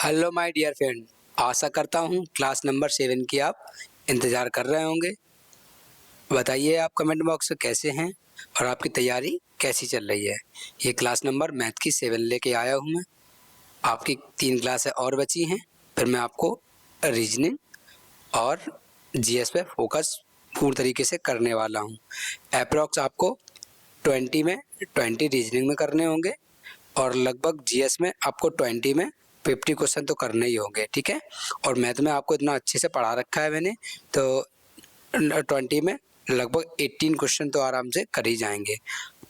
Hello my dear friend, आशा करता हूँ class number 7 की आप इंतज़ार कर रहे होंगे। बताइए आप कमेंट बॉक्स में कैसे हैं और आपकी तैयारी कैसी चल रही है। ये क्लास नंबर मैथ की 7 लेके आया हूँ मैं। आपकी 3 क्लासें और बची हैं, फिर मैं आपको रीजनिंग और जीएस पे फोकस पूर्ण तरीके से करने वाला हूँ। अप्रॉक्स आपको 20 में 20 रीजनिंग में करने होंगे और लगभग जीएस में आपको 20 में 50 क्वेश्चन तो करने ही होंगे, ठीक है। और मैथ में आपको इतना अच्छे से पढ़ा रखा है मैंने, तो 20 में लगभग 18 क्वेश्चन तो आराम से कर ही जाएंगे,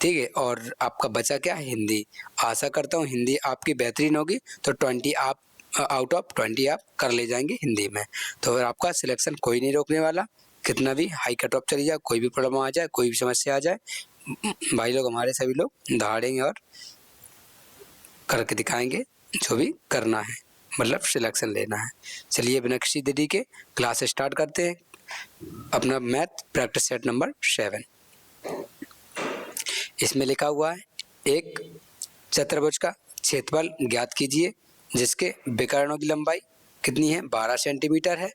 ठीक है। और आपका बचा क्या, हिंदी। आशा करता हूँ हिंदी आपकी बेहतरीन होगी, तो 20 आप आउट ऑफ 20 आप कर ले जाएंगे हिंदी में। तो फिर आपका सिलेक्शन कोई नहीं रोकने वाला, कितना भी हाई कट ऑफ चली जाए, कोई भी प्रॉब्लम आ जाए, कोई भी समस्या आ जाए, भाई लोग हमारे सभी लोग दहाड़ेंगे और करके दिखाएंगे जो भी करना है, मतलब सिलेक्शन लेना है। चलिए बिना किसी देरी के क्लास स्टार्ट करते हैं। अपना मैथ प्रैक्टिस सेट नंबर 7। इसमें लिखा हुआ है, एक चतुर्भुज का क्षेत्रफल ज्ञात कीजिए जिसके विकर्णों की लंबाई कितनी है, 12 सेंटीमीटर है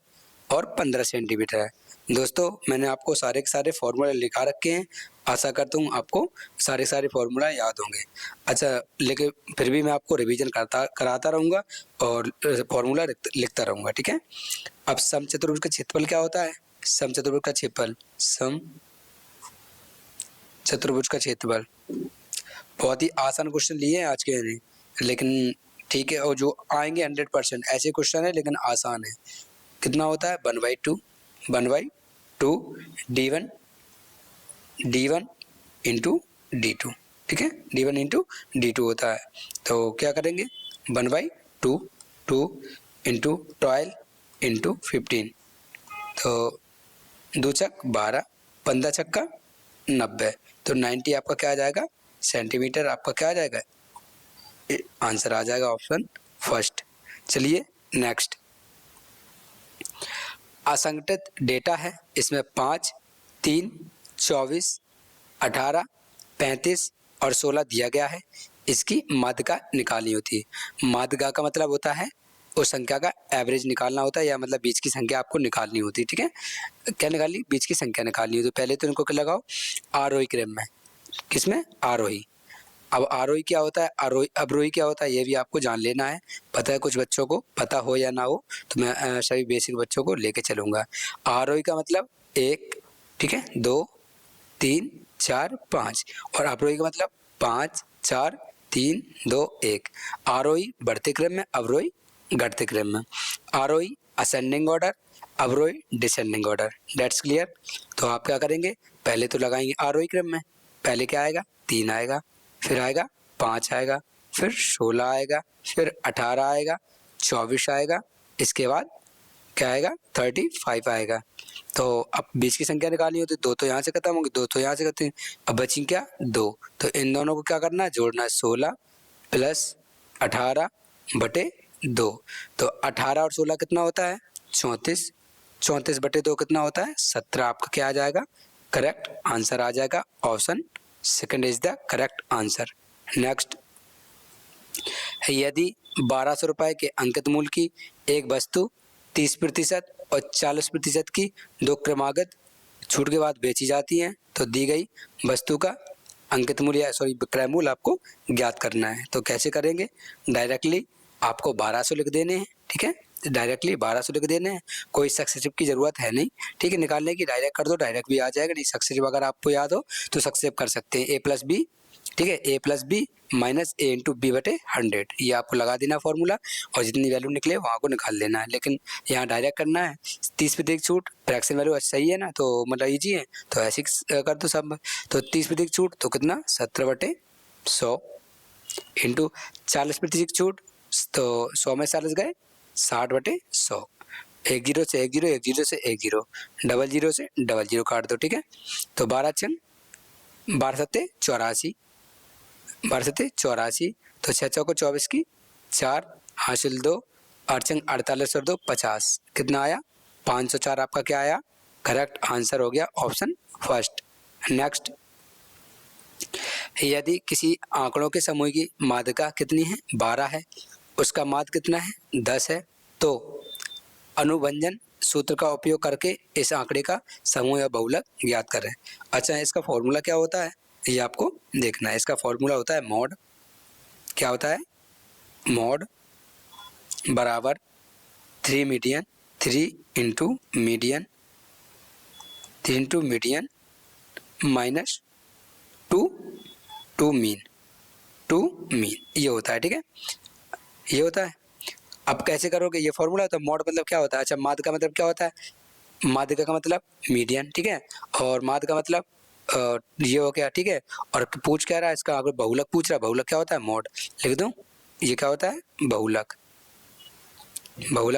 और 15 सेंटीमीटर है। दोस्तों मैंने आपको सारे के सारे फॉर्मूले लिखा रखे हैं, आशा करता हूँ आपको सारे फॉर्मूला याद होंगे। अच्छा, लेकिन फिर भी मैं आपको रिवीजन कराता रहूँगा और फॉर्मूला लिखता रहूँगा, ठीक है। अब समचतुर्भुज का क्षेत्रफल क्या होता है? समचतुर्भुज का क्षेत्रफल, सम चतुर्भुज का क्षेत्रफल। बहुत ही आसान क्वेश्चन लिए हैं आज के मैंने, लेकिन ठीक है, और जो आएंगे 100% ऐसे क्वेश्चन है लेकिन आसान है। कितना होता है, 1/2 D1 इंटू D2, ठीक है। D1 इंटू D2 होता है। तो क्या करेंगे, 1/2 2 इंटू 12 इंटू 15, तो 2 छक 12, 15 छक्का 90, तो 90 आपका क्या आ जाएगा, सेंटीमीटर आपका क्या आ जाएगा, आंसर आ जाएगा ऑप्शन फर्स्ट। चलिए नेक्स्ट, असंगठित डेटा है, इसमें 5, 3, 24, 18, 35 और 16 दिया गया है। इसकी माध्यिका निकालनी होती है। माध्यिका का मतलब होता है उस संख्या का एवरेज निकालना होता है, या मतलब बीच की संख्या आपको निकालनी होती है, ठीक है। क्या निकालनी, बीच की संख्या निकालनी होती है। तो पहले तो इनको लगाओ आरोही क्रम में, किसमें, आरोही। अब आरोही क्या होता है, आरोही अवरोही क्या होता है, ये भी आपको जान लेना है। पता है कुछ बच्चों को पता हो या ना हो, तो मैं सभी बेसिक बच्चों को लेके चलूँगा। आरोही का मतलब 1, ठीक है, 2, 3, 4, 5, और अवरोही का मतलब 5, 4, 3, 2, 1। आरोही बढ़ते क्रम में, अवरोही घटते क्रम में। आरोही असेंडिंग ऑर्डर, अवरोही डिसेंडिंग ऑर्डर। That's clear. तो आप क्या करेंगे, पहले तो लगाएंगे आरोही क्रम में। पहले क्या आएगा, 3 आएगा, फिर आएगा 5 आएगा, फिर 16 आएगा, फिर 18 आएगा, 24 आएगा, इसके बाद क्या आएगा, 35 आएगा। तो अब बीच की संख्या निकालनी होती है, 2 तो यहाँ से खत्म होंगे, 2 तो यहाँ से खत्म, अब बची क्या, 2। तो इन दोनों को क्या करना है, जोड़ना है, 16 प्लस 18 बटे 2। तो 18 और 16 कितना होता है, 34, 34 बटे 2 कितना होता है, 17। आपका क्या आ जाएगा, करेक्ट आंसर आ जाएगा, option second is the correct answer. Next, यदि 1200 रुपये के अंकित मूल्य की एक वस्तु 30% और 40% की दो क्रमागत छूट के बाद बेची जाती है, तो दी गई वस्तु का अंकित मूल्य विक्रय मूल्य आपको ज्ञात करना है। तो कैसे करेंगे, डायरेक्टली आपको 1200 लिख देने हैं, ठीक है, डायरेक्टली 1200 लिख देने हैं, कोई सक्सेसिव की जरूरत है नहीं, ठीक है। निकालने की डायरेक्ट कर दो, डायरेक्ट भी आ जाएगा, नहीं सक्सेसिव अगर आपको याद हो तो सक्सेसिव कर सकते हैं, A+B, ठीक है, A+B minus A into B बटे 100, ये आपको लगा देना फॉर्मूला, और जितनी वैल्यू निकले वहाँ को निकाल लेना है। लेकिन यहाँ डायरेक्ट करना है, 30% छूट, फ्रैक्शन वैल्यू सही है ना, तो मतलब ईजी है, तो ऐसे कर दो सब। तो 30% छूट तो कितना, 17/100 इंटू 40% छूट, तो 100 में 40 गए, 60/100। 1 0 से 1 0, 1 0 से 1 0, 0 0 से 0 0 काट दो, ठीक है। तो 12 छंग 12 सत्ते 84, 12 सत्ते 84, तो 6 चौको 24 की 4 हासिल 2, 8 छंग 48 और 2 50, कितना आया, 504 आपका क्या आया, करेक्ट आंसर हो गया ऑप्शन फर्स्ट। नेक्स्ट, यदि किसी आंकड़ों के समूह की माध्यिका कितनी है, 12 है, उसका माध्य कितना है 10 है। तो अनुभंजन सूत्र का उपयोग करके इस आंकड़े का समूह या बहुलक ज्ञात करें। अच्छा, इसका फॉर्मूला क्या होता है ये आपको देखना है। इसका फॉर्मूला होता है मॉड, क्या होता है मॉड बराबर 3 median 3 into median minus 2 mean ये होता है। ठीक है, ये होता है। अब कैसे करोगे ये फॉर्मूला होता है। मॉड मतलब क्या होता है, अच्छा माध्य का मतलब क्या होता है, माध्यिका का मतलब मीडियन, ठीक है, और माध्य का मतलब ये हो गया, ठीक है। और पूछ क्या रहा है इसका, अगर बहुलक पूछ रहा है, बहुलक क्या होता है मॉड, लिख दूं, ये क्या होता है बहुलक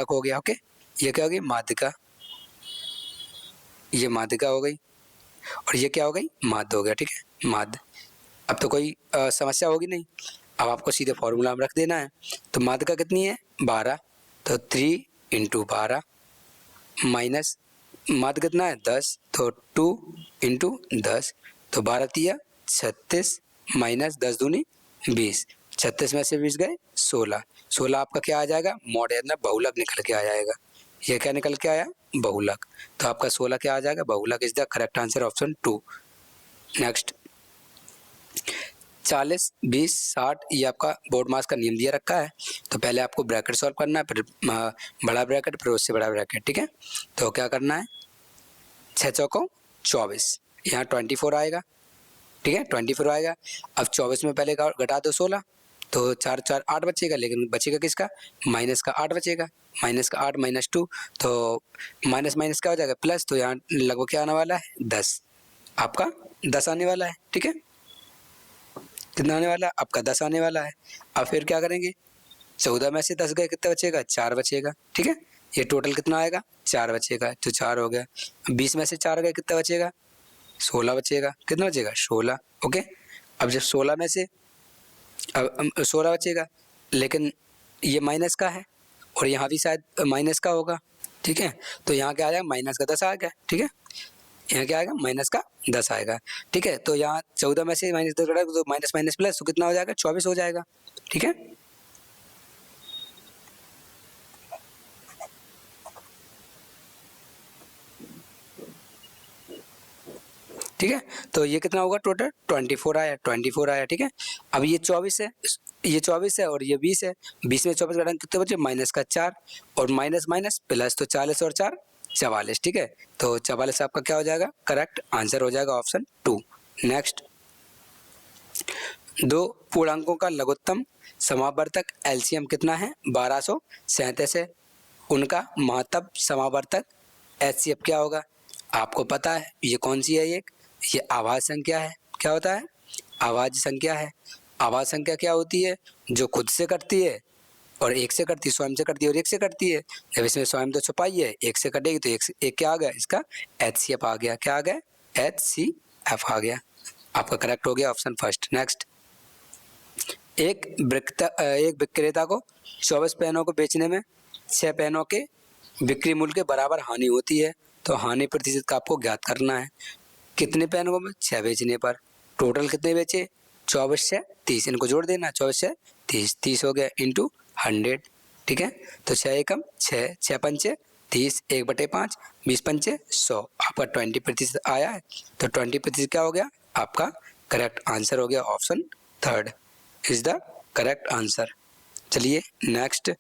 हो गया। ओके, ये क्या हो गई माध्यिका, ये माध्यिका हो गई, और ये क्या हो गई माध्य हो गया। ठीक है, माध्य। अब तो कोई समस्या होगी नहीं, अब आपको सीधे फॉर्मूला में रख देना है। तो माध्यिका कितनी है 12, तो 3 इंटू 12 माइनस माध्य कितना है 10, तो 2 इंटू 10, तो 12 तिया 36 माइनस 10 दूनी 20, 36 में से 20 गए 16, 16 आपका क्या आ जाएगा मॉड ना बहुलक निकल के आ जाएगा। ये क्या निकल के आया बहुलक, तो आपका 16 क्या आ जाएगा बहुलक is the correct answer option 2। Next 40 20 60 ये आपका बोर्ड मास का नियम दिया रखा है। तो पहले आपको ब्रैकेट सॉल्व करना है, फिर बड़ा ब्रैकेट, फिर उससे बड़ा ब्रैकेट। ठीक है, तो क्या करना है 6 चौको 24, यहाँ 24 आएगा। ठीक है, 24 आएगा। अब 24 में पहले घटा दो 16, तो 4 4 8 बचेगा, लेकिन बचेगा किसका माइनस का 8 बचेगा, माइनस का 8 माइनस 2, तो माइनस माइनस क्या हो जाएगा प्लस, तो यहाँ लगभग क्या आने वाला है 10, आपका 10 आने वाला है। ठीक है, कितना आने वाला है आपका 10 आने वाला है। अब फिर क्या करेंगे 14 में से 10 गए कितना बचेगा 4 बचेगा। ठीक है, ये टोटल कितना आएगा 4 बचेगा, तो 4 हो गया। 20 में से 4 गए कितना बचेगा 16 बचेगा, कितना बचेगा 16। ओके, अब जब 16 में से अब 16 बचेगा, लेकिन ये माइनस का है और यहाँ भी शायद माइनस का होगा। ठीक है, तो यहाँ क्या आ जाएगा माइनस का 10 आ गया। ठीक है, यहाँ क्या आएगा माइनस का 10 आएगा। ठीक है, तो यहाँ 14 में से माइनस 10 तो माइनस माइनस प्लस, तो कितना हो जाएगा 24 हो जाएगा। ठीक है, ठीक है, तो ये कितना होगा टोटल 24 आया, 24 आया। ठीक है, अब ये 24 है, ये 24 है और ये 20 है, 20 में 24 घटाएंगे कितने बचे माइनस का 4, और माइनस माइनस प्लस, तो 40 और 4 44। ठीक है, तो 44 आपका क्या हो जाएगा करेक्ट आंसर हो जाएगा ऑप्शन 2। नेक्स्ट, दो पूर्णांकों का लघुत्तम समावर्तक एलसीएम कितना है 1237 है, उनका महत्तम समावर्तक एचसीएफ क्या होगा। आपको पता है ये कौन सी है, ये आभाज्य संख्या है। क्या होता है आभाज्य संख्या है। आभाज्य संख्या क्या होती है जो खुद से करती है और एक से करती है, स्वयं से करती है और एक से करती है। जब इसमें स्वयं तो छुपाई है, एक से कटेगी तो एक क्या आ गया इसका एचसीएफ आ गया। क्या आ गया एचसीएफ आ गया, आपका करेक्ट हो गया ऑप्शन फर्स्ट। नेक्स्ट, एक विक्रेता को 24 पेनों को बेचने में 6 पेनों के बिक्री मूल्य के बराबर हानि होती है, तो हानि प्रतिशत का आपको ज्ञात करना है। कितने पेनों में 6 बेचने पर, टोटल कितने बेचे 24 से 30, इनको जोड़ देना 24 से 30, 30 हो गया इंटू 100। ठीक है, तो 6 एकम 6, 6 पंचे 30, 1/5, 20 पंचे 100, आपका 20% आया है। तो 20% क्या हो गया आपका करेक्ट आंसर हो गया option third is the correct answer. चलिए नेक्स्ट,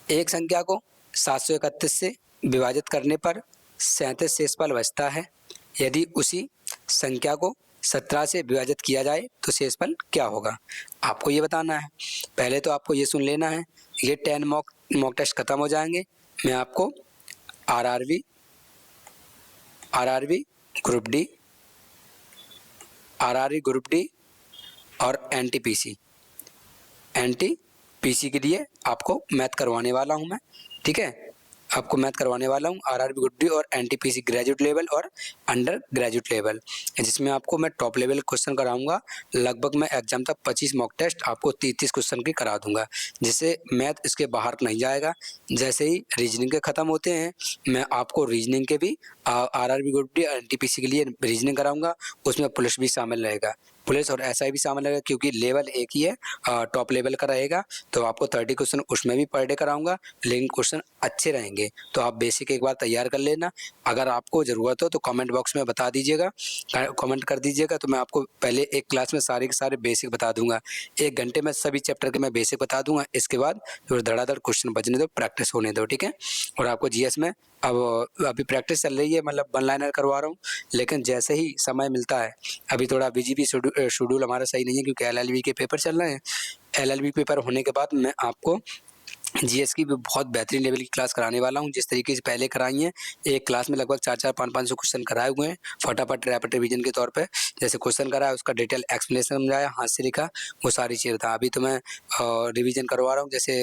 एक संख्या को 731 से विभाजित करने पर 37 शेषफल बचता है, यदि उसी संख्या को 17 से विभाजित किया जाए तो शेषफल क्या होगा। आपको ये बताना है। पहले तो आपको ये सुन लेना है, ये 10 मॉक टेस्ट खत्म हो जाएंगे, मैं आपको आरआरबी ग्रुप डी और एनटीपीसी के लिए आपको मैथ करवाने वाला हूं मैं। ठीक है, आपको मैथ करवाने वाला हूँ आरआरबी ग्रुप डी और एनटीपीसी ग्रेजुएट लेवल और अंडर ग्रेजुएट लेवल, जिसमें आपको मैं टॉप लेवल क्वेश्चन कराऊंगा। लगभग मैं एग्जाम तक 25 मॉक टेस्ट आपको 30 क्वेश्चन की करा दूंगा, जिससे मैथ इसके बाहर नहीं जाएगा। जैसे ही रीजनिंग के ख़त्म होते हैं मैं आपको रीजनिंग के भी आरआरबी ग्रुप डी और एनटीपीसी के लिए रीजनिंग कराऊंगा, उसमें पुलिस भी शामिल रहेगा। पुलिस और एसआई भी शामिल रहेगा, क्योंकि लेवल एक ही है, टॉप लेवल का रहेगा। तो आपको 30 क्वेश्चन उसमें भी पर डे कराऊंगा, लेकिन क्वेश्चन अच्छे रहेंगे। तो आप बेसिक एक बार तैयार कर लेना। अगर आपको ज़रूरत हो तो कमेंट बॉक्स में बता दीजिएगा, कमेंट कर दीजिएगा, तो मैं आपको पहले एक क्लास में सारे के सारे बेसिक बता दूंगा। 1 घंटे में सभी चैप्टर के मैं बेसिक बता दूंगा। इसके बाद फिर धड़ाधड़ क्वेश्चन बचने दो, प्रैक्टिस होने दो, ठीक है। और आपको जीएस में अब अभी प्रैक्टिस चल रही है, मतलब वन लाइनर करवा रहा हूँ, लेकिन जैसे ही समय मिलता है, अभी थोड़ा बिजी भी शेड्यूल हमारा सही नहीं है, क्योंकि एलएलबी के पेपर चल रहे हैं। एलएलबी पेपर होने के बाद मैं आपको जीएस की भी बहुत बेहतरीन लेवल की क्लास कराने वाला हूँ, जिस तरीके से पहले कराई है। एक क्लास में लगभग 400 500 क्वेश्चन कराए हुए हैं, फटाफट रैपिड रिवीजन के तौर पे। जैसे क्वेश्चन कराया, उसका डिटेल एक्सप्लेनेशन समझाया, हाथ से लिखा, वो सारी चीज़ था। अभी तो मैं रिवीजन करवा रहा हूँ, जैसे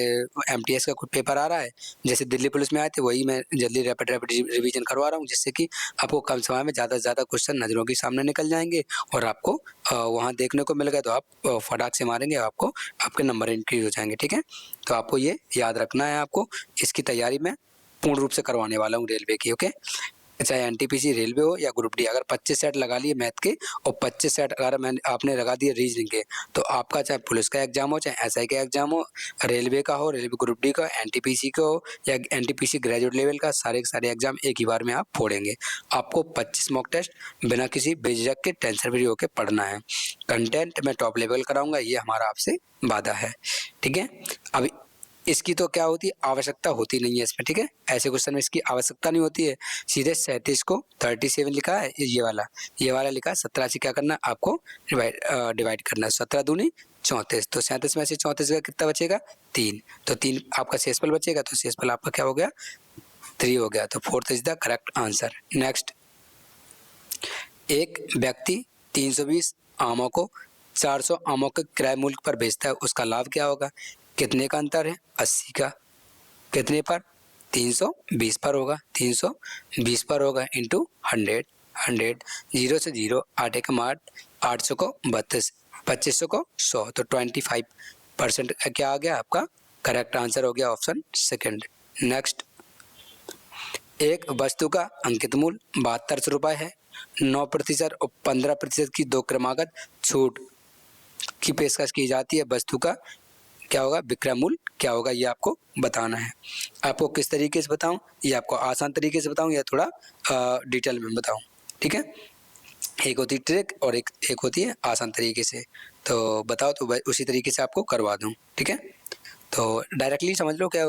एमटीएस का कुछ पेपर आ रहा है, जैसे दिल्ली पुलिस में आए थे, वही मैं जल्दी रैपिड रिवीजन करवा रहा हूँ, जिससे कि आपको कम समय में ज़्यादा से ज़्यादा क्वेश्चन नज़रों के सामने निकल जाएंगे, और आपको वहाँ देखने को मिल गए तो आप फटाक से मारेंगे, आपको आपके नंबर इंक्रीज हो जाएंगे, ठीक है। तो आपको ये याद रखना है। आपको इसकी तैयारी मैं पूर्ण रूप से करवाने वाला हूँ रेलवे की, ओके। चाहे एनटीपीसी रेलवे हो या ग्रुप डी, अगर 25 सेट लगा लिए मैथ के और 25 सेट अगर आपने लगा दिए रीजनिंग के, तो आपका चाहे पुलिस का एग्जाम हो, चाहे एसआई का एग्जाम हो, रेलवे का हो, रेलवे ग्रुप डी का, एनटीपीसी का हो या एनटीपीसी ग्रेजुएट लेवल का, सारे के सारे एग्जाम एक ही बार में आप फोड़ेंगे। आपको 25 मॉक टेस्ट बिना किसी बेझिझक के, टेंशन फ्री होकर पढ़ना है। कंटेंट मैं टॉप लेवल कराऊंगा, ये हमारा आपसे वादा है, ठीक है। अब इसकी तो क्या होती है, आवश्यकता होती नहीं है इसमें, ठीक है। ऐसे क्वेश्चन में इसकी आवश्यकता नहीं होती है। सीधे 37 को 37 लिखा है, ये वाला लिखा है, 17 से क्या करना है आपको, डिवाइड करना है। 17 दूनी 34, तो 37 में से 34 का कितना बचेगा, 3। तो 3 आपका शेषफल बचेगा, तो शेषफल आपका क्या हो गया, 3 हो गया। तो 4th is the correct answer. Next, एक व्यक्ति 320 आमों को 400 आमों के क्रय मूल्य पर बेचता है, उसका लाभ क्या होगा। कितने का अंतर है, 80 का। कितने पर, 320 पर होगा, 320 पर होगा इंटू 100। 100 0 से 0, 8 एकम 8, 800 को 32, 2500 को 100, तो 25% क्या आ गया आपका करेक्ट आंसर हो गया, ऑप्शन सेकंड। नेक्स्ट, एक वस्तु का अंकित मूल्य 7200 रुपये है, 9% और 15% की 2 क्रमागत छूट की पेशकश की जाती है, वस्तु का क्या होगा, विक्रय मूल्य क्या होगा, ये आपको बताना है। आपको किस तरीके से बताऊं, ये आपको आसान तरीके से बताऊं या थोड़ा डिटेल में बताऊं, ठीक है। एक होती है ट्रिक और एक होती है आसान तरीके से, तो बताओ तो उसी तरीके से आपको करवा दूं, ठीक है। तो डायरेक्टली समझ लो, क्या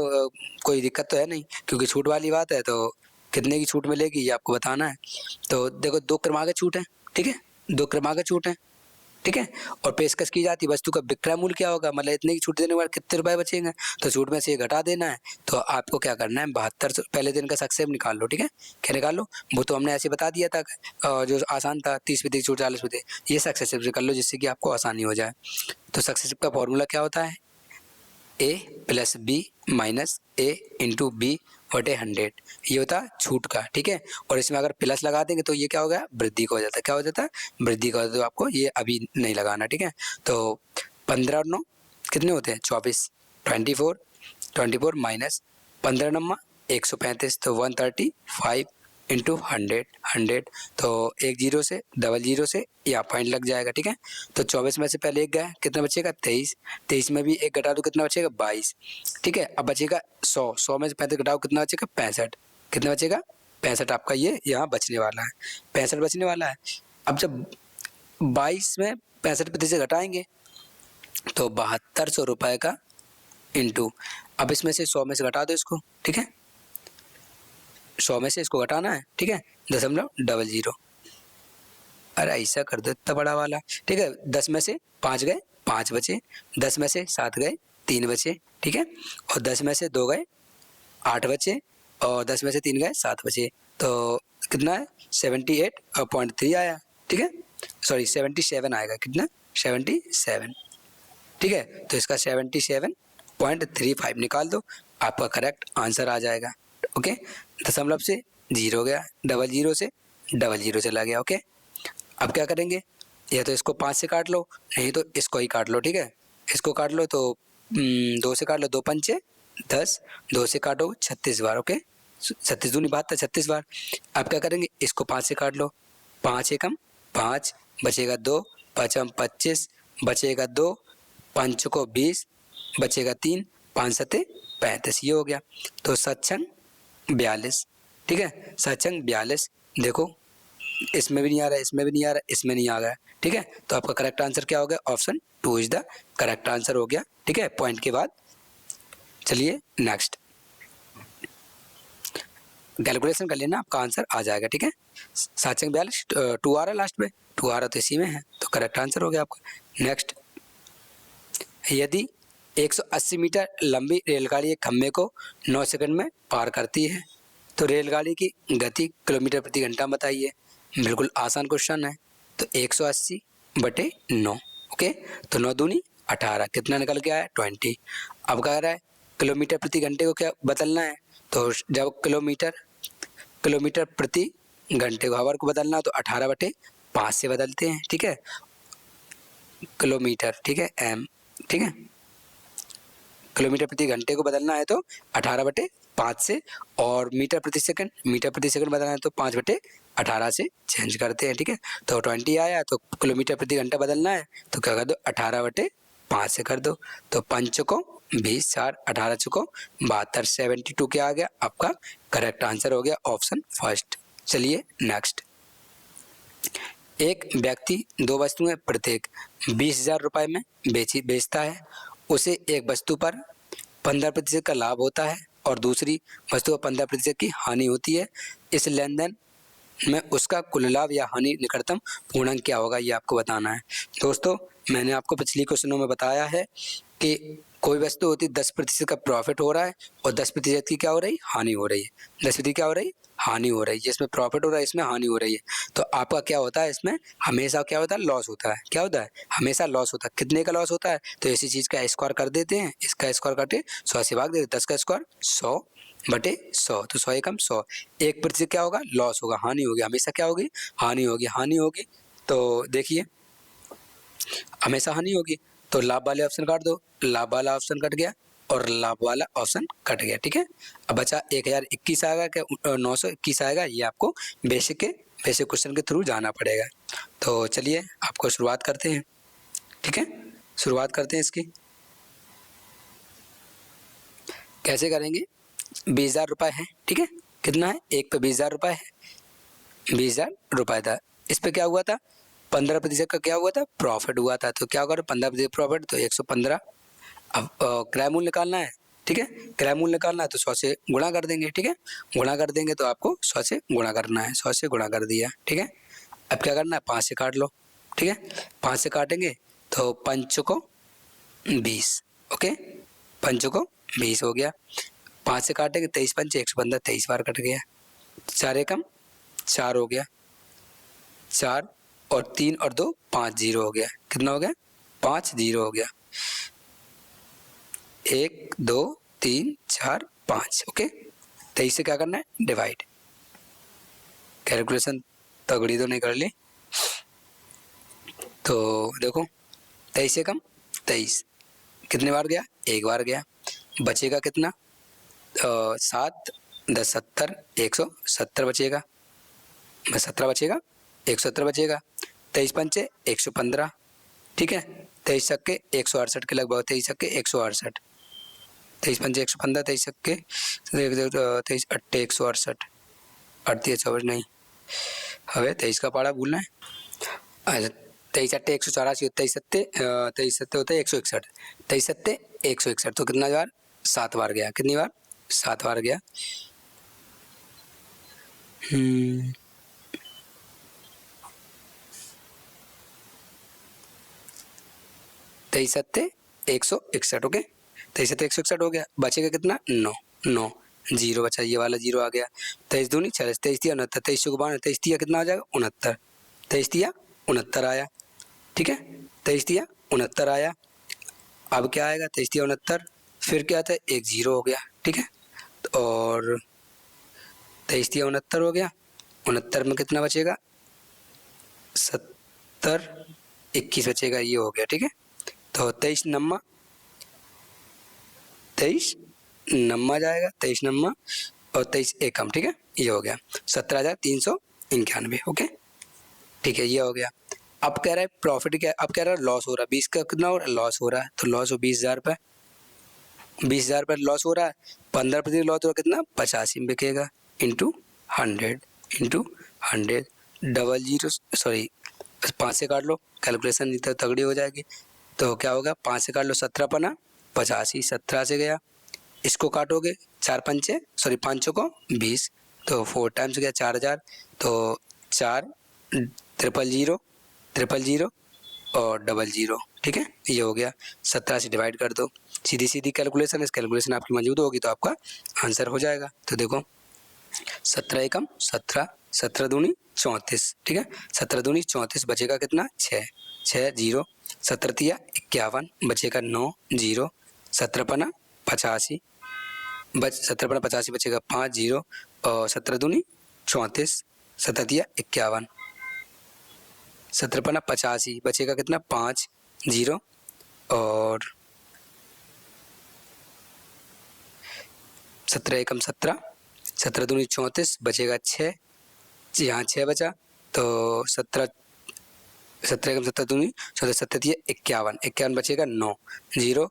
कोई दिक्कत तो है नहीं, क्योंकि छूट वाली बात है, तो कितने की छूट मिलेगी ये आपको बताना है। तो देखो 2 क्रमागत छूट है, ठीक है, 2 क्रमागत छूट है, ठीक है। और पेशकश की जाती वस्तु का विक्रय मूल्य क्या होगा, मतलब इतने की छूट देने के बाद कितने रुपए बचेंगे, तो छूट में से ये घटा देना है। तो आपको क्या करना है, 72 पहले दिन का सक्सेस निकाल लो, ठीक है। क्या निकाल लो, वो तो हमने ऐसे बता दिया था, जो आसान था, 30% की छूट 40%, ये सक्सेसिव से कर लो, जिससे कि आपको आसानी हो जाए। तो सक्सेसिव का फॉर्मूला क्या होता है, ए प्लस बी माइनस ए इंटू बी बटे 100, ये होता है छूट का, ठीक है। और इसमें अगर प्लस लगा देंगे तो ये क्या हो गया, वृद्धि का हो जाता है, क्या हो जाता है, वृद्धि का हो जाता है। तो आपको ये अभी नहीं लगाना, ठीक है। तो 15 और 9 कितने होते हैं, 24, 24 माइनस 15 नम्मा 135, तो 135 इंटू 100, तो एक जीरो से डबल जीरो से यहाँ पॉइंट लग जाएगा, ठीक है। तो 24 में से पहले एक गया, कितना बचेगा, 23, 23 में भी एक घटा दो, कितना बचेगा, 22, ठीक है। अब बचेगा 100 में से 35 घटाओ, कितना बचेगा, 65, कितना बचेगा, 65 आपका ये यहाँ बचने वाला है, 65 बचने वाला है। अब जब 22 में 65% से घटाएंगे तो 7200 रुपये का इंटू, अब इसमें से 100 में से घटा दो इसको, ठीक है, 100 में से इसको घटाना है, ठीक है, 0.00, अरे ऐसा कर दो इतना बड़ा वाला, ठीक है। 10 में से 5 गए, 5 बचे, 10 में से 7 गए, 3 बचे, ठीक है। और 10 में से 2 गए, 8 बचे, और 10 में से 3 गए, 7 बचे, तो कितना है, 78.3 आया, ठीक है, सॉरी 77 आएगा, कितना, 77, ठीक है। तो इसका 77.35 निकाल दो, आपका करेक्ट आंसर आ जाएगा, ओके। दशमलव से 0 गया, 00 से 00 चला गया, ओके। अब क्या करेंगे, या तो इसको 5 से काट लो, नहीं तो इसको ही काट लो, ठीक है। इसको काट लो तो 2 से काट लो, 2 पंचे 10, 2 से काटो 36 बार, ओके, 36 दूनी 72, 36 बार। अब क्या करेंगे, इसको 5 से काट लो, 5 एकम 5, बचेगा 2, पचम 25, बचेगा 2, 5 को 20, बचेगा 3, 5 सत्ते 35, ये हो गया। तो 7 42, ठीक है, 7 42। देखो इसमें भी नहीं आ रहा है, इसमें भी नहीं आ रहा है, इसमें नहीं आ गया, ठीक है। तो आपका करेक्ट आंसर क्या हो गया? Option 2 is the correct answer हो गया, ठीक है, पॉइंट के बाद। चलिए नेक्स्ट कैलकुलेशन कर लेना, आपका आंसर आ जाएगा, ठीक है। 742 2 आ रहा है लास्ट में, 2 आ रहा तो इसी में है, तो करेक्ट आंसर हो गया आपका। नेक्स्ट, यदि 180 मीटर लंबी रेलगाड़ी एक खंभे को 9 सेकंड में पार करती है तो रेलगाड़ी की गति किलोमीटर प्रति घंटा बताइए। बिल्कुल आसान क्वेश्चन है। तो 180 बटे 9, ओके, तो 9 दूनी 18, कितना निकल के आया? 20। अब कह रहा है किलोमीटर प्रति घंटे को क्या बदलना है, तो जब किलोमीटर प्रति घंटे को आवर को बदलना है तो 18/5 से बदलते हैं, ठीक है, किलोमीटर, ठीक है, एम, ठीक है, किलोमीटर प्रति घंटे को बदलना है तो 18/5 से, और मीटर प्रति सेकंड बदलना है तो 5/18 से चेंज करते हैं, ठीक है। तो 20 आया तो किलोमीटर प्रति घंटा बदलना है तो क्या कर दो? 18/5 से कर दो। तो 5 को 20, 4, 18 चुको 72, 72 क्या आ गया? आपका करेक्ट आंसर हो गया ऑप्शन फर्स्ट। चलिए नेक्स्ट, एक व्यक्ति 2 वस्तुएं प्रत्येक 20,000 रुपये में बेचता है। उसे एक वस्तु पर 15% का लाभ होता है और दूसरी वस्तु पर 15% की हानि होती है। इस लेन देन में उसका कुल लाभ या हानि निकटतम पूर्णांक क्या होगा, ये आपको बताना है। दोस्तों मैंने आपको पिछली क्वेश्चनों में बताया है कि कोई वस्तु होती है 10% का प्रॉफिट हो रहा है और 10% की क्या हो रही? हानि हो रही है। 10% क्या हो रही? हानि हो रही है। जिसमें प्रॉफिट हो रहा है इसमें हानि हो रही है। तो आपका क्या होता है? इसमें हमेशा क्या होता है? लॉस होता है। क्या होता है? हमेशा लॉस होता है। कितने का लॉस होता है? तो ऐसी चीज़ का स्क्वायर कर देते हैं, इसका स्क्वायर करके 100 से भाग देते, 10 का स्क्वायर 100/100, तो 100 एकम 100। 1% क्या होगा? लॉस होगा, हानि होगी। हमेशा क्या होगी? हानि होगी, हानि होगी। तो देखिए हमेशा हानि होगी, तो लाभ वाले ऑप्शन काट दो, लाभ वाला ऑप्शन कट गया और लाभ वाला ऑप्शन कट गया, ठीक है। अब बचा 1021 आएगा क्या 921 आएगा? ये आपको बेसिक क्वेश्चन के थ्रू जाना पड़ेगा। तो चलिए आपको शुरुआत करते हैं, ठीक है, शुरुआत करते हैं इसकी। कैसे करेंगे? 20,000 रुपये है, ठीक है, कितना है? एक पे 20,000 रुपये है, 20,000 रुपये था। इस पे क्या हुआ था? 15% का क्या हुआ था? प्रॉफिट हुआ था। तो क्या करो? 15% प्रॉफिट तो 115। अब क्रय मूल्य निकालना है, ठीक है, क्रय मूल्य निकालना है तो 100 से गुणा कर देंगे, ठीक है, गुणा कर देंगे तो आपको 100 से गुणा करना है, 100 से गुणा कर दिया, ठीक है। अब क्या करना है? 5 से काट लो, ठीक है, 5 से काटेंगे तो 5 को 20, ओके, 5 को 20 हो गया। 5 से काटेंगे 23 पंच 115, 23 बार कट गया। 4 एकम 4 हो गया, 4 और 3 और 2 5 0 हो गया। कितना हो गया? 5 0 हो गया। 1 2 3 4 5, ओके। 23 से क्या करना है? डिवाइड। कैलकुलेशन तगड़ी तो नहीं कर ली, तो देखो 23 से कम 23 कितने बार गया? एक बार गया। बचेगा कितना? 7 10 70, 170 बचेगा, 17 बचेगा, 170 बचेगा। 23 पंचे 115, ठीक है, 23 छक्के 168 के लगभग, 23 छक्के 168, 23 पंचे 115, 23 छक्के 23 अट्टे 168, 38 24 नहीं, हमें 23 का पारा भूलना है। अच्छा 23 अट्टे 184, 23 सत्ते होते हैं 161, 23 सत्ते 161, तो कितना बार? 7 बार गया। कितनी बार? 7 बार गया। 23 सत्ते 161, ओके, 23 सत्ते 161 हो गया। बचेगा कितना? 9 9 0 बचा, ये वाला 0 आ गया। 23 दूनी 40, 23 दिया 69, 23 को 23 दिया कितना आ जाएगा? 69, 23 दिया 69 आया, ठीक है, 23 दिया 69 आया। अब क्या आएगा? 23 दिया 69, फिर क्या आता है? एक 0 हो गया, ठीक है, और 23 दिया 69 हो गया, 69 में कितना बचेगा? 70 21 बचेगा, ये हो गया, ठीक है। तो 23 नम्मा जाएगा, 23 नम्मा और 23 एकम, ठीक है, ये हो गया 17,391, ओके, ठीक है, ये हो गया। अब कह रहा है प्रॉफिट क्या, अब कह रहा है लॉस हो रहा है, 20 का कितना हो रहा है, लॉस हो रहा है, तो लॉस हो 20,000 रुपये, 20,000 रुपये लॉस हो रहा है, 15% लॉस हो रहा है, कितना 85 में बिकेगा, इंटू 100 डबल जीरो, सॉरी 5 से काट लो, कैलकुलेशन नहीं तो तगड़ी हो जाएगी, तो क्या होगा 5 से काट लो 17 पना 85, 17 से गया, इसको काटोगे 4 पंचे सॉरी 5 को 20, तो 4 टाइम्स गया 4,000, तो 4 000 और 00, ठीक है, ये हो गया, 17 से डिवाइड कर दो, सीधी सीधी कैलकुलेशन, इस कैलकुलेशन आपकी मौजूद होगी तो आपका आंसर हो जाएगा। तो देखो 17 एकम 17, 17 दूनी 34, ठीक है, 17 दूनी 34, बचेगा कितना 6, 0, 17 तिया 51, बचेगा 9, 0, 17 पना 85, 17 पना 85 बचेगा 5, 0, और 17 दूनी 34, 17 तिया 51, 17 पना 85 बचेगा कितना 5, 0, और 17 एकम 17, 17 दूनी 34, बचेगा 6, यहाँ 6 बचा, तो 17 एकम 17 दूनी 14, 17 51, 51 बचेगा 9, 0,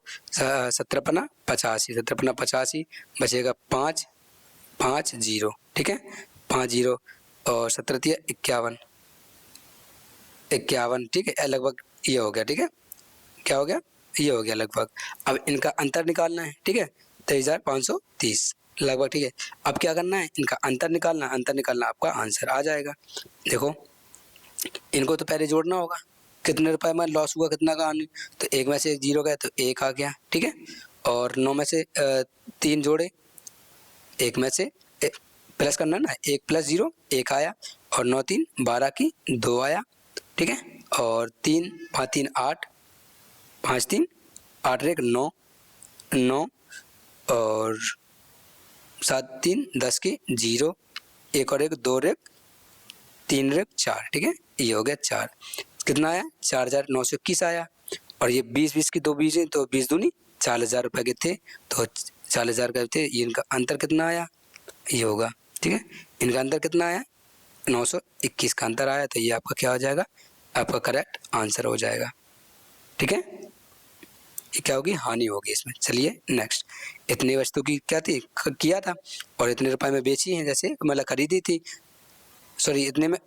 17 पना 85, 17 पना 85 बचेगा 5, 5, 0, ठीक है, 5, 0, और 17 51, 51, ठीक है, लगभग ये हो गया, ठीक है, क्या हो गया, ये हो गया लगभग। अब इनका अंतर निकालना है, ठीक है, 23,530 लगभग, ठीक है। अब क्या करना है, इनका अंतर निकालना, अंतर निकालना आपका आंसर आ जाएगा। देखो इनको तो पहले जोड़ना होगा, कितने रुपए में लॉस हुआ, कितना का आने, तो एक में से एक 0 गया तो 1 आ गया, ठीक है, और 9 में से 3 जोड़े, एक में से प्लस करना ना, 1 + 0 1 आया, और 9 3 12 की 2 आया, ठीक है, और 3 5 3 8, 5 3 8 1 9, 9, और 7 3 10 की 0, 1 और 1 2 रेक 3 रेक 4, ठीक है, ये हो गया 4, कितना आया 4,921 आया, और ये 20 की 2 बीस है, तो 20 दूनी 40,000 रुपये के थे, तो 40,000 के थे, ये इनका अंतर कितना आया, ये होगा, ठीक है, इनका अंतर कितना आया 921 का अंतर आया, तो ये आपका क्या हो जाएगा, आपका करेक्ट आंसर हो जाएगा, ठीक है, ये क्या होगी, हानि होगी इसमें। चलिए नेक्स्ट, इतनी वस्तु की क्या थी, किया था, और इतने रुपए में बेची है, जैसे मतलब खरीदी थी, सॉरी इतने में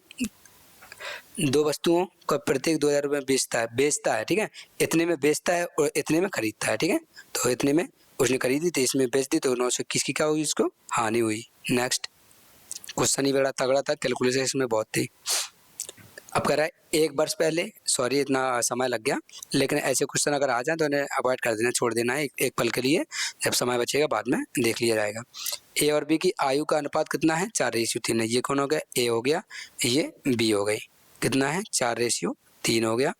2 वस्तुओं का प्रत्येक 2,000 रुपये बेचता है, ठीक है, इतने में बेचता है और इतने में खरीदता है, ठीक है, तो इतने में उसने खरीदी थी, इसमें बेच दी, तो 921 की क्या हुई, उसको हानि हुई। नेक्स्ट क्वेश्चन ही बड़ा तगड़ा था, कैलकुलेशन इसमें बहुत थी। अब कह रहा है 1 वर्ष पहले, सॉरी इतना समय लग गया, लेकिन ऐसे क्वेश्चन अगर आ जाए तो इन्हें अवॉइड कर देना, छोड़ देना है एक पल के लिए, जब समय बचेगा बाद में देख लिया जाएगा। ए और बी की आयु का अनुपात कितना है, 4:3 है, ये कौन हो गया, ए हो गया, ये बी हो गई, कितना है 4:3 हो गया,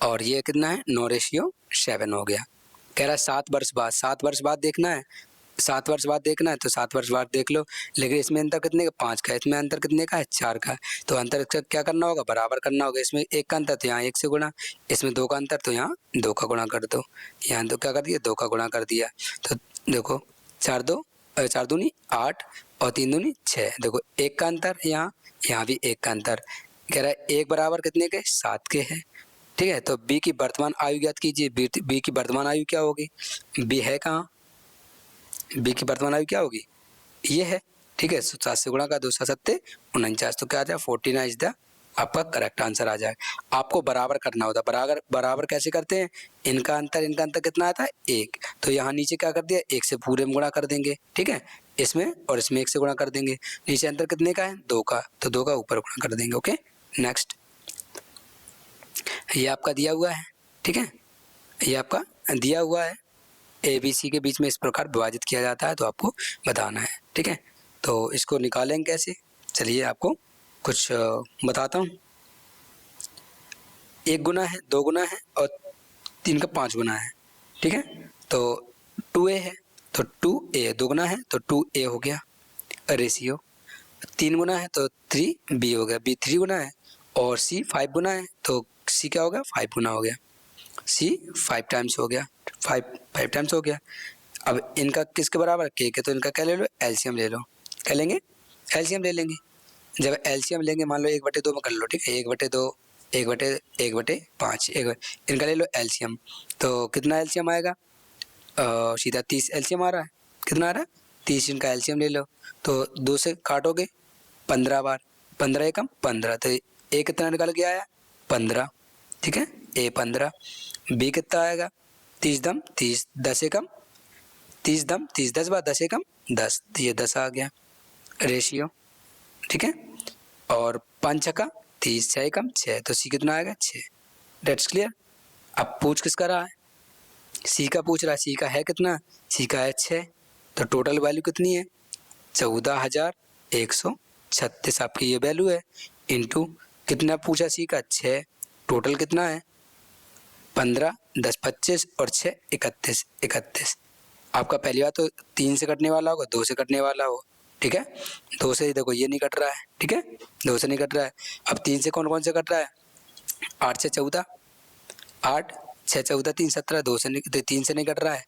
और ये कितना है 9:7 हो गया। कह रहा है 7 वर्ष बाद, 7 वर्ष बाद देखना है, 7 वर्ष बाद देखना है तो 7 वर्ष बाद देख लो, लेकिन इसमें अंतर कितने का 5 का है, इसमें अंतर कितने का है 4 का है, तो अंतर क्या करना होगा, बराबर करना होगा, इसमें 1 का अंतर तो यहाँ 1 से गुणा, इसमें 2 का अंतर तो यहाँ 2 का गुणा कर दो, यहाँ तो क्या कर दिया 2 का गुणा कर दिया, तो देखो 4 दूनी 8 और 3 दूनी 6, देखो 1 का अंतर, यहाँ भी 1 का अंतर, कह रहा है 1 बराबर कितने के 7 के है, ठीक है, तो बी की वर्तमान आयु ज्ञात कीजिए, बी की वर्तमान आयु क्या होगी, बी है कहाँ, बी की वर्तमान आयु क्या होगी, ये है, ठीक है, 7 से गुणा का 2 7 49, तो क्या आ जाए 49 इज द आपका करेक्ट आंसर आ जाए। आपको बराबर करना होता, बराबर कैसे करते हैं, इनका अंतर कितना आता है 1, तो यहाँ नीचे क्या कर दिया 1 से पूरे में गुणा कर देंगे, ठीक है, इसमें और इसमें 1 से गुणा कर देंगे, नीचे अंतर कितने का है 2 का, तो 2 का ऊपर गुणा कर देंगे। ओके नेक्स्ट, ये आपका दिया हुआ है, ठीक है, ये आपका दिया हुआ है, ए बी सी के बीच में इस प्रकार विभाजित किया जाता है, तो आपको बताना है, ठीक है, तो इसको निकालेंगे कैसे, चलिए आपको कुछ बताता हूँ। 1 गुना है, 2 गुना है, और 3 का 5 गुना है, ठीक है, तो 2a है, तो 2a 2 गुना है तो 2a हो गया रेशियो, 3 गुना है तो 3b हो गया, b 3 गुना है, और c 5 गुना है तो c क्या हो गया 5 गुना हो गया, c 5 टाइम्स हो गया, 5 टाइम्स हो गया। अब इनका किसके बराबर के, तो इनका क्या ले लो, एलसीएम ले लो, क्या लेंगे, एलसीएम ले लेंगे, जब एलसीएम लेंगे मान लो 1/2 में कर लो, ठीक है, 1/2 1/5 इनका ले लो एलसीएम। तो कितना एलसीएम आएगा? सीधा 30 एलसीएम आ रहा है। कितना आ रहा है? 30 इनका एलसीएम ले लो। तो 2 से काटोगे 15 बार, 15 एकम 15, तो ए कितना निकल के आया? 15। ठीक है, ए 15। बी कितना आएगा? 30 दम 30, 10 एकम 30 दम 30, 10 बार 10 एकम 10, तो ये 10 आ गया रेशियो। ठीक है, और 5 छक्का 30, 6 एकम 6, तो सी कितना आएगा? 6। That's clear. अब पूछ किसका रहा है? सी का पूछ रहा है। सी का है कितना? सी का है 6। तो टोटल वैल्यू कितनी है? 14,136 आपकी ये वैल्यू है। इनटू कितना पूछा? सी का 6। टोटल कितना है? 15, 10 25 और 6 31, 31। आपका पहली बात तो 3 से कटने वाला होगा, 2 से कटने वाला होगा। ठीक है, 2 से देखो ये नहीं कट रहा है। ठीक है, 2 से नहीं कट रहा है। अब 3 से कौन कौन से कट रहा है? 8 से 14, 8 6 14 3 17, 2 से नहीं, 3 से नहीं कट रहा है।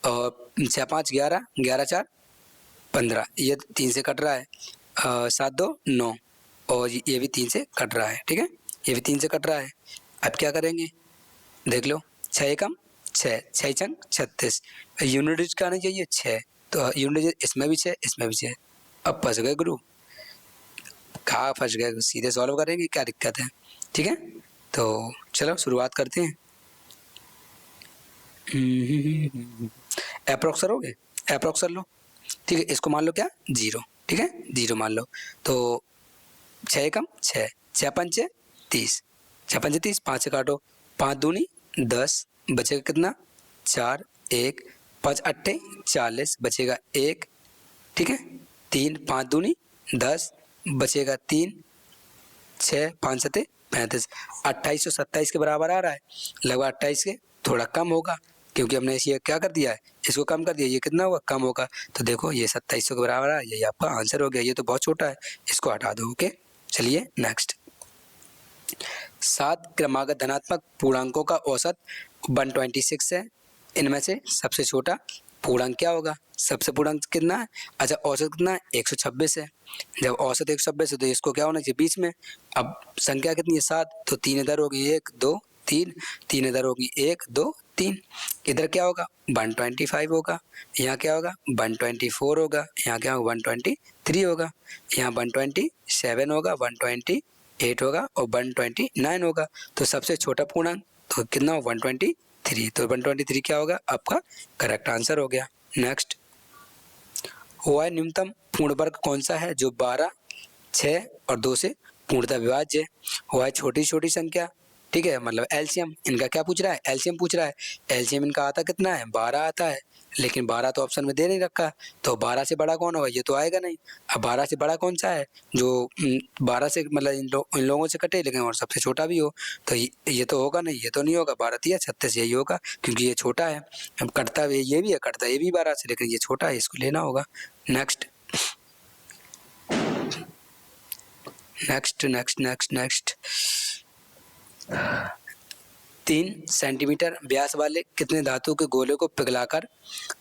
और 6 5 11, 11 4 15, ये 3 से कट रहा है। 7 2 9, और ये भी 3 से कट रहा है। ठीक है, ये भी 3 से कट रहा है। अब क्या करेंगे? देख लो, 6 एकम 6, 6 चंग 36, यूनिट डिजिट का आना चाहिए 6, तो यूनिट डिजिट इसमें भी 6, इसमें भी 6। अब फंस गए गुरु, कहाँ फंस गए? सीधे सॉल्व करेंगे, क्या दिक्कत है? ठीक है, तो चलो शुरुआत करते हैं। अप्रोक्स करोगे? अप्रोक्स कर लो। ठीक है, इसको मान लो क्या? 0। ठीक है, 0 मान लो। तो 6 एकम 6, 6 पंचे 30, 6 पंचे 30, 5 से काटो, 5 दूनी 10, बचेगा कितना? 4 1, 5 अट्ठे 40, बचेगा 1। ठीक है, 3 5 दूनी 10, बचेगा 3, 6 5 सते 35, 2827 के बराबर आ रहा है। लगभग 28 के थोड़ा कम होगा, क्योंकि हमने इसे क्या कर दिया है? इसको कम कर दिया। ये कितना होगा? कम होगा। तो देखो ये 2700 के बराबर है, यही आपका आंसर हो गया। ये तो बहुत छोटा है, इसको हटा दो। ओके, चलिए नेक्स्ट। 7 क्रमागत धनात्मक पूर्णांकों का औसत 126 है। इनमें से सबसे छोटा पूर्णांक क्या होगा? सबसे पूर्णांक कितना है? अच्छा, औसत कितना है? 126 है। जब औसत 126 है तो इसको क्या होना चाहिए? बीच में। अब संख्या कितनी है? 7, तो 3 इधर होगी, 1 2 3, 3 इधर होगी, 1 2 3। इधर क्या होगा? 125 होगा। यहाँ क्या होगा? 124 होगा। यहाँ क्या होगा? 123 होगा। यहाँ 127 होगा, 128 होगा और 129 होगा। तो सबसे छोटा पूर्णांक तो कितना हो? 123। तो 123 क्या होगा? आपका करेक्ट आंसर हो गया। नेक्स्ट, हुआ न्यूनतम पूर्ण वर्ग कौन सा है जो 12, 6 और 2 से पूर्णतः विभाज्य है? हुआ छोटी छोटी संख्या। ठीक है, मतलब एलसीएम। इनका क्या पूछ रहा है? एलसीएम पूछ रहा है। एलसीएम इनका आता कितना है? 12 आता है, लेकिन 12 तो ऑप्शन में दे नहीं रखा, तो 12 से बड़ा कौन होगा? ये तो आएगा नहीं। अब 12 से बड़ा कौन सा है जो 12 से मतलब इन लोगों से कटे लेकिन और सबसे छोटा भी हो? तो ये तो होगा नहीं, ये तो नहीं होगा। 12 3 36 यही होगा, क्योंकि ये छोटा है। अब कटता ये भी है, कटता ये भी 12 से, लेकिन ये छोटा है, इसको लेना होगा। Next next next next next 3 centimetre व्यास वाले कितने धातु के गोले को पिघलाकर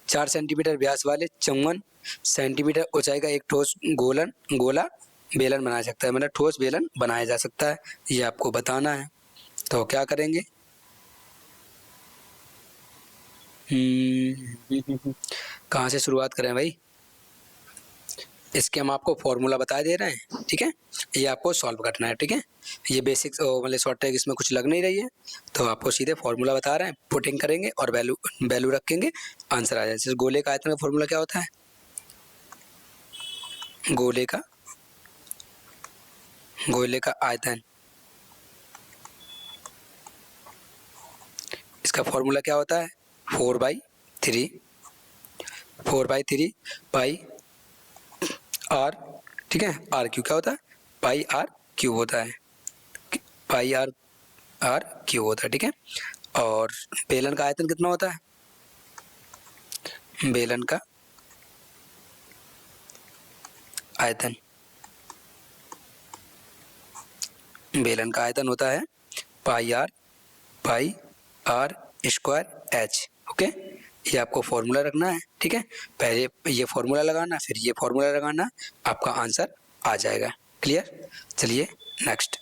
4 सेंटीमीटर व्यास वाले 54 सेंटीमीटर ऊंचाई का एक ठोस गोला बेलन बनाया सकता है? मतलब ठोस बेलन बनाया जा सकता है, ये आपको बताना है। तो क्या करेंगे? कहाँ से शुरुआत करें भाई? इसके हम आपको फॉर्मूला बता दे रहे हैं। ठीक है, ये आपको सॉल्व करना है। ठीक है, ये बेसिक्स मतलब शॉर्ट ट्रिक इसमें कुछ लग नहीं रही है, तो आपको सीधे फॉर्मूला बता रहे हैं। पुटिंग करेंगे और वैल्यू रखेंगे, आंसर आ जाए। गोले का आयतन का फॉर्मूला क्या होता है? गोले का आयतन, इसका फॉर्मूला क्या होता है? 4/3 पाई आर। ठीक है, आर क्यू क्या होता है? पाई आर क्यू होता है, पाई आर क्यू होता है। ठीक है, और बेलन का आयतन कितना होता है? बेलन का आयतन होता है पाई आर स्क्वायर एच। ओके, ये आपको फॉर्मूला रखना है। ठीक है, पहले ये फॉर्मूला लगाना, फिर ये फॉर्मूला लगाना, आपका आंसर आ जाएगा। क्लियर? चलिए नेक्स्ट।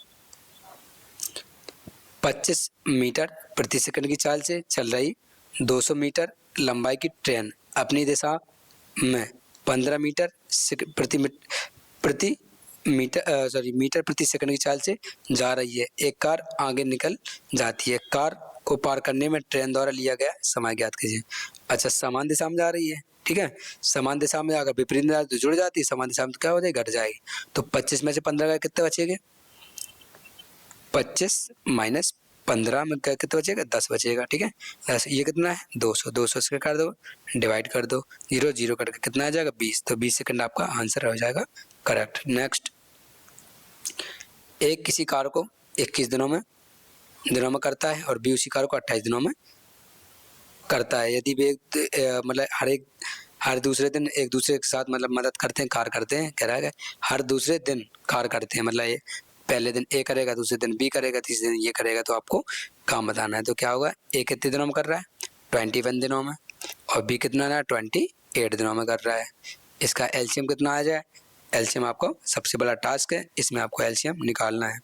25 मीटर प्रति सेकंड की चाल से चल रही 200 मीटर लंबाई की ट्रेन अपनी दिशा में 15 मीटर प्रति मीटर प्रति सेकंड की चाल से जा रही है। एक कार आगे निकल जाती है। कार को पार करने में ट्रेन द्वारा लिया गया समय ज्ञात कीजिए। अच्छा, समान दिशा में जा रही है, ठीक है। समान दिशा में अगर विपरीत दिशा तो जुड़ जाती है, समान दिशा में तो क्या हो जाएगी, घट जाएगी। तो 25 में से 15 का कितने बचेंगे, 25 माइनस 15 में कितना बचेगा, 10 बचेगा, ठीक है। 10, ये कितना है 200, 200 से कर दो, डिवाइड कर दो, 0 0 करके कितना आ जाएगा 20। तो 20 सेकंड आपका आंसर हो जाएगा करेक्ट। नेक्स्ट, एक किसी कार को 21 दिनों में करता है और बी उसी कार को 28 दिनों में करता है। यदि वे मतलब हर दूसरे दिन एक दूसरे के साथ मतलब मदद करते हैं, कार करते हैं, कह रहा है हर दूसरे दिन कार करते हैं, मतलब ये पहले दिन ए करेगा, दूसरे दिन बी करेगा, तीसरे दिन ये करेगा, तो आपको काम बताना है। तो क्या होगा, ए कितने दिनों में कर रहा है, 21 दिनों में, और बी कितना है, 28 दिनों में कर रहा है। इसका एलसीएम कितना आ जाए, एलसीएम आपको सबसे बड़ा टास्क है, इसमें आपको एलसीएम निकालना है।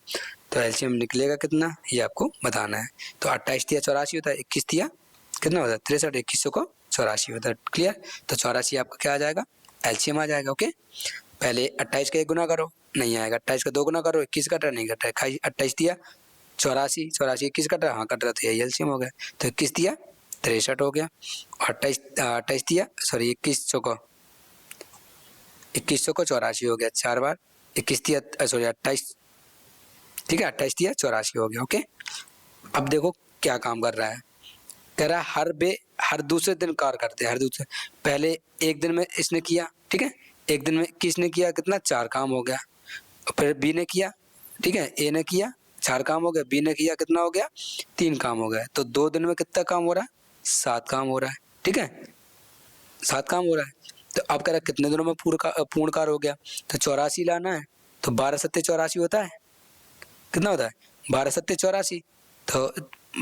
तो एलसीएम निकलेगा कितना, ये आपको बताना है। तो 28 दिया 84 होता है, 21 दिया कितना होता है 63, 2100 को 84 होता है। क्लियर, तो 84 आपका क्या आ जाएगा, एलसीएम आ जाएगा। ओके, पहले 28 का 1 गुना करो, नहीं आएगा, 28 का 2 गुना करो, 21 कट रहा, नहीं कट रहा है। 28 दिया 84, 21 कट रहा, हाँ कट रहा, तो यही एलसीएम हो गया। तो 21 दिया 63 हो गया, 28 दिया 2100 को 84 हो गया, 4 बार 21 दिया 28, ठीक है, 28 दिया 84 हो गया। ओके, अब देखो क्या काम कर रहा है, कह रहा है हर दूसरे दिन कार करते हैं, हर दूसरे, पहले एक दिन में इसने किया, ठीक है, एक दिन में किसने किया, कितना 4 काम हो गया। फिर बी ने किया, ठीक है, ए ने किया 4 काम हो गया, बी ने किया कितना हो गया 3 काम हो गया। तो 2 दिन में कितना काम हो रहा है, 7 काम हो रहा है, ठीक है, 7 काम हो रहा है। तो अब कह रहा है कितने दिनों में पूर्ण कार हो गया, तो 84 लाना है, तो 12 सत्ते 84 होता है, कितना होता है 12 सत्ते 84, तो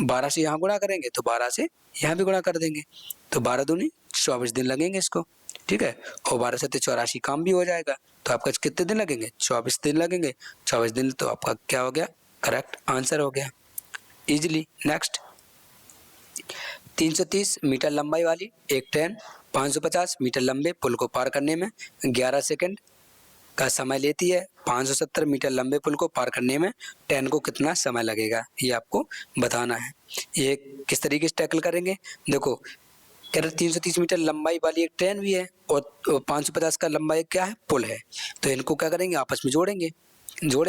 12 से यहाँ गुणा करेंगे तो 12 से यहाँ भी गुणा कर देंगे, तो 12 दूनी 24 दिन लगेंगे इसको, ठीक है, और 12 सत्ते 84 काम भी हो जाएगा। तो आपका कितने दिन लगेंगे, 24 दिन लगेंगे, 24 दिन, तो आपका क्या हो गया, करेक्ट आंसर हो गया इजीली। नेक्स्ट, 330 मीटर लंबाई वाली एक ट्रेन 550 मीटर लंबे पुल को पार करने में 11 सेकंड का समय लेती है। 570 मीटर लंबे पुल को पार करने में ट्रेन को कितना समय लगेगा, ये आपको बताना है। ये किस तरीके से टैकल करेंगे, देखो कह रहे 330 मीटर लंबाई वाली एक ट्रेन भी है और 550 का लंबाई क्या है, पुल है। तो इनको क्या करेंगे, आपस में जोड़ेंगे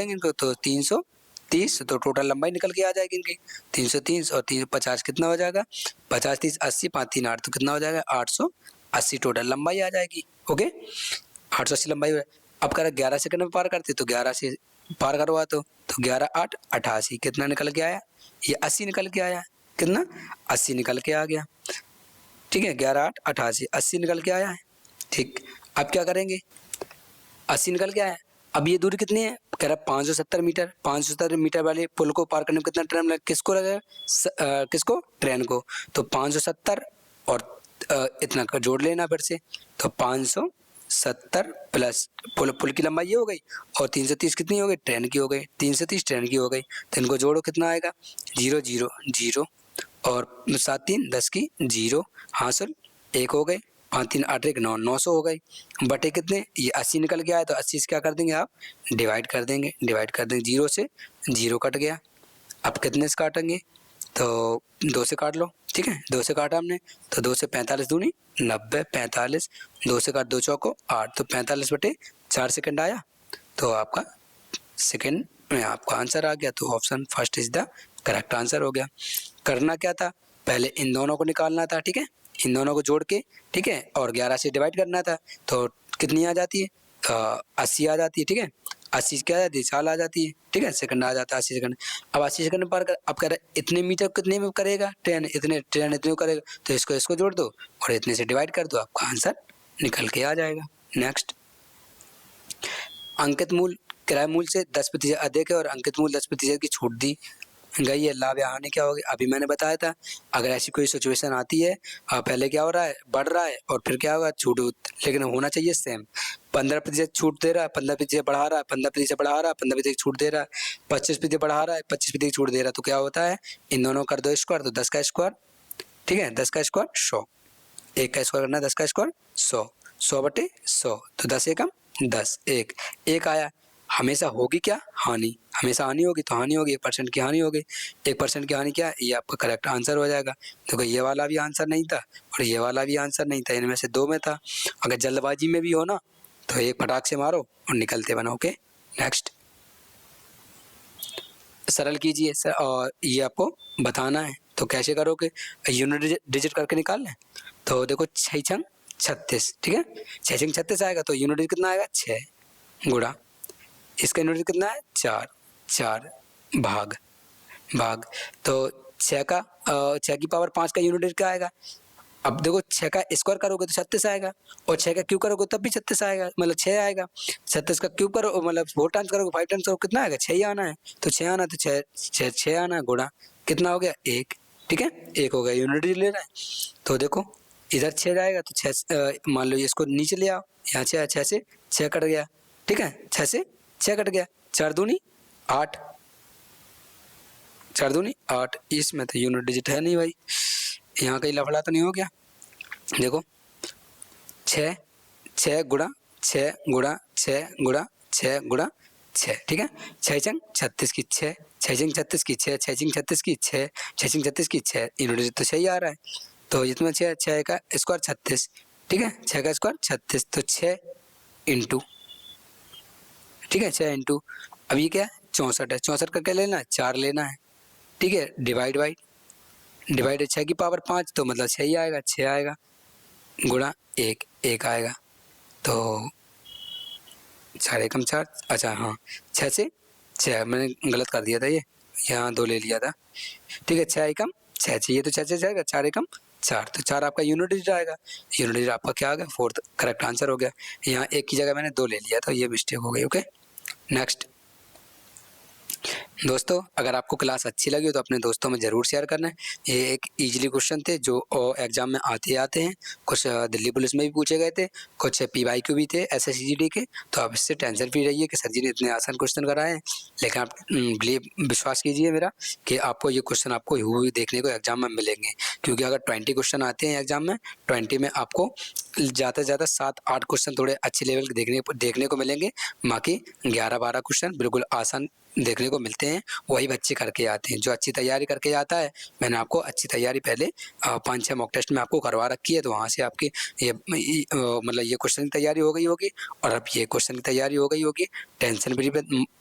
इनको, तो 330, तो टोटल लंबाई निकल के आ जाएगी इनकी, 330 और 350 कितना हो जाएगा, 50 30 80 5 3 8, तो कितना हो जाएगा 880 टोटल लंबाई आ जाएगी। ओके, 880 लंबाई। अब कह रहा 11 सेकंड में पार करते, तो 11 से पार करवा तो 11 8 88, कितना निकल के आया, ये 80 निकल के आया, कितना 80 निकल के आ गया, ठीक है, 11 8 88, 80 निकल के आया है। ठीक, अब क्या करेंगे, 80 निकल के आया, अब ये दूरी कितनी है, कह रहा 570 मीटर, 570 मीटर वाले पुल को पार करने में कितना टाइम लगे, किसको लगेगा, किसको, ट्रेन को। तो 570 और इतना का जोड़ लेना फिर से, तो 570 प्लस पुल की लंबाई ये हो गई, और 330 कितनी हो गई, ट्रेन की हो गई, 330 ट्रेन की हो गई। तो इनको जोड़ो कितना आएगा, 0 0 0 और 7 3 10 की 0 हासिल 1 हो गए, 5 3 8 1 9, 900 हो गई, बटे कितने, ये 80 निकल गया है, तो 80 से क्या कर देंगे आप, डिवाइड कर देंगे, 0 से 0 कट गया। अब कितने से काटेंगे, तो 2 से काट लो, ठीक है, 2 से काटा हमने, तो 2 से 45 दूनी 90, 45, 2 से काट 2 चौको 8, तो 45 बटे 4 सेकंड आया, तो आपका सेकंड में आपका आंसर आ गया। तो option first is the correct answer हो गया। करना क्या था, पहले इन दोनों को निकालना था, ठीक है, इन दोनों को जोड़ के, ठीक है, और 11 से डिवाइड करना था, तो कितनी आ जाती है, 80 आ जाती है, ठीक है, 80 क्या आ जाती है, साल आ जाती है, ठीक है, सेकंड आ जाता है 80 सेकंड। अब 80 सेकंड में पार कर, अब कह रहा है इतने मीटर कितने में करेगा ट्रेन, इतने करेगा, तो इसको जोड़ दो और इतने से डिवाइड कर दो, आपका आंसर निकल के आ जाएगा। नेक्स्ट, अंकित मूल किराया मूल से 10% अधिक है और अंकित मूल 10% की छूट दी गई है, लाभ या हानि क्या होगी? अभी मैंने बताया था, अगर ऐसी कोई सिचुएशन आती है, पहले क्या हो रहा है, बढ़ रहा है, और फिर क्या होगा, छूट, लेकिन होना चाहिए सेम। 15% छूट दे रहा है, 15% बढ़ा रहा है, 15% बढ़ा रहा है, 15% छूट दे रहा है, 25% बढ़ा रहा है, 25% छूट दे रहा है, तो क्या होता है, इन दोनों कर दो स्क्वायर, तो 10 का स्क्वायर, ठीक है, 10 का स्क्वायर 100, 1 का स्क्वायर करना है, 10 का स्क्वायर 100, 100/100, तो 10 एकम 10, एक आया। हमेशा होगी क्या, हानि, हमेशा हानि होगी, तो हानि होगी, 1% की हानि होगी, 1% की हानि क्या है, ये आपका करेक्ट आंसर हो जाएगा। देखो ये वाला भी आंसर नहीं था और ये वाला भी आंसर नहीं था, इनमें से 2 में था। अगर जल्दबाजी में भी हो ना, तो एक फटाक से मारो और निकलते बनो। ओके, नेक्स्ट, सरल कीजिए सर, और ये आपको बताना है, तो कैसे करोगे, यूनिट डिजिट करके निकाल लें। तो देखो 6 छंग 36, ठीक है, 6 छंग 36 आएगा, तो यूनिट कितना आएगा, 6 गुणा, इसका यूनिट कितना है, 4, 4 भाग, तो 6 की पावर 5 का यूनिट क्या आएगा। अब देखो 6 का स्क्वायर करोगे तो 36 आएगा, और 6 का क्यूब करोगे तब भी 36 आएगा, मतलब 6 आएगा। 36 का क्यूब करो, मतलब 4 टाइम्स करोगे, 5 टाइम्स करोगे, कितना आएगा, 6 ही आना है, तो 6 आना है, तो 6 आना है, गुणा कितना हो गया, 1, ठीक है, 1 हो गया, यूनिट ले रहा है। तो देखो इधर 6 जाएगा, तो 6 मान लो इसको नीचे ले आओ, यहाँ 6 से 6 कट गया, ठीक है, 6 से 6 कट गया, 4 दूनी 8, 4 दूनी 8, इसमें तो यूनिट डिजिट है नहीं भाई, यहाँ कहीं लफड़ा तो नहीं हो गया। देखो 6 6 गुणा 6 गुणा 6 गुणा 6 गुणा 6, ठीक है, 6 छंग 36 की 6, 6 छंग 36 की 6, 6 छंग 36 की 6, 6 छंग 36 की 6, यूनिट तो 6 ही आ रहा है, तो इसमें 6 का स्क्वायर 36, ठीक है, 6 का स्क्वायर 36, तो 6 इंटू, ठीक है, 6 इंटू, अब ये क्या है, 64 है, 64 का क्या लेना है, 4 लेना है, ठीक है, डिवाइड बाई, डिवाइड 6 की पावर 5, तो मतलब 6 ही आएगा, 6 आएगा, गुणा 1, 1 आएगा, तो 4 एकम 4, अच्छा हाँ, 6 से 6 मैंने गलत कर दिया था, ये यहाँ 2 ले लिया था, ठीक है, 6 एकम 6 चाहिए, तो 6 से जाएगा, 4 एकम 4, तो 4 आपका यूनिट डिजिट आएगा, यूनिट डिजिट आपका क्या आ गया, 4th करेक्ट आंसर हो गया। यहाँ 1 की जगह मैंने 2 ले लिया था, ये मिस्टेक हो गई। ओके, नेक्स्ट दोस्तों, अगर आपको क्लास अच्छी लगी हो तो अपने दोस्तों में ज़रूर शेयर करना है। ये एक इजीली क्वेश्चन थे जो एग्जाम में आते हैं, कुछ दिल्ली पुलिस में भी पूछे गए थे, कुछ PYQ भी थे SSCGD के, तो आप इससे टेंशन फ्री रहिए कि सर जी ने इतने आसान क्वेश्चन कराए हैं। लेकिन आप विश्वास कीजिए मेरा कि आपको ये क्वेश्चन आपको हुए देखने को एग्जाम में मिलेंगे, क्योंकि अगर 20 क्वेश्चन आते हैं एग्जाम में, 20 में आपको ज़्यादा से ज़्यादा 7-8 क्वेश्चन थोड़े अच्छे लेवल के देखने को मिलेंगे, बाकी 11-12 क्वेश्चन बिल्कुल आसान देखने को मिलते हैं, वही बच्चे करके आते हैं। जो अच्छी तैयारी करके आता है, मैंने आपको अच्छी तैयारी पहले 5-6 मॉक टेस्ट में आपको करवा रखी है, तो वहाँ से आपकी ये मतलब ये क्वेश्चन की तैयारी हो गई होगी, और अब ये क्वेश्चन की तैयारी हो गई होगी। टेंशन फ्री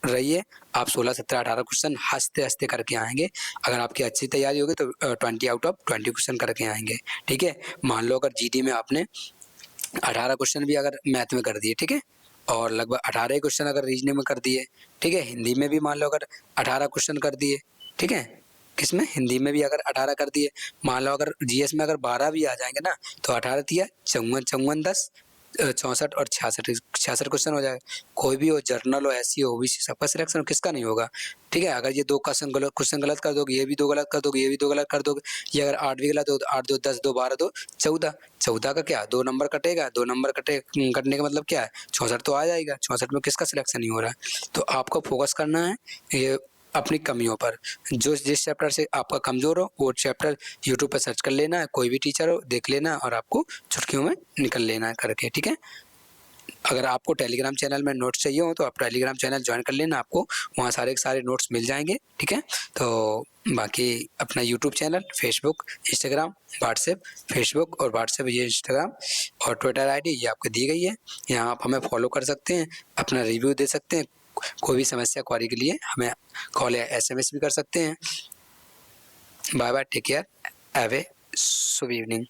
रहिए, आप 16, 17, 18 क्वेश्चन हंसते हंसते करके आएंगे। अगर आपकी अच्छी तैयारी होगी तो 20 आउट ऑफ 20 क्वेश्चन करके आएंगे, ठीक है। मान लो अगर GD में आपने 18 क्वेश्चन भी अगर मैथ में कर दिए, ठीक है, और लगभग 18 क्वेश्चन अगर रीजनिंग में कर दिए, ठीक है, हिंदी में भी मान लो अगर 18 क्वेश्चन कर दिए, ठीक है, किसमें, हिंदी में भी अगर 18 कर दिए, मान लो अगर GS में अगर 12 भी आ जाएंगे ना, तो 18 दिया 54, 10 64 और 66 क्वेश्चन हो जाएगा। कोई भी हो, जर्नल हो, SC हो, OBC, सबका सिलेक्शन किसका नहीं होगा, ठीक है। अगर ये 2 क्वेश्चन गलत कर दोगे, ये भी 2 गलत कर दोगे, ये भी 2 गलत कर दोगे, ये अगर 8 भी गलत हो तो 8 2 10, 2 12, 2 14, 14 का क्या 2 नंबर कटेगा, 2 नंबर कटने का मतलब क्या है, 64 तो आ जाएगा, 64 में किसका सिलेक्शन नहीं हो रहा है। तो आपको फोकस करना है ये अपनी कमियों पर, जो जिस चैप्टर से आपका कमज़ोर हो वो चैप्टर यूट्यूब पर सर्च कर लेना है, कोई भी टीचर हो देख लेना, और आपको चुटकियों में निकल लेना है करके, ठीक है। अगर आपको टेलीग्राम चैनल में नोट्स चाहिए हो तो आप टेलीग्राम चैनल ज्वाइन कर लेना, आपको वहाँ सारे के सारे नोट्स मिल जाएंगे, ठीक है। तो बाकी अपना YouTube channel, Facebook, Instagram, WhatsApp, Facebook और व्हाट्सएप, ये इंस्टाग्राम और ट्विटर ID ये आपको दी गई है, यहाँ आप हमें फॉलो कर सकते हैं, अपना रिव्यू दे सकते हैं, कोई भी समस्या क्वारी के लिए हमें कॉल या SMS भी कर सकते हैं। Bye bye, take care, have a शुभ इवनिंग।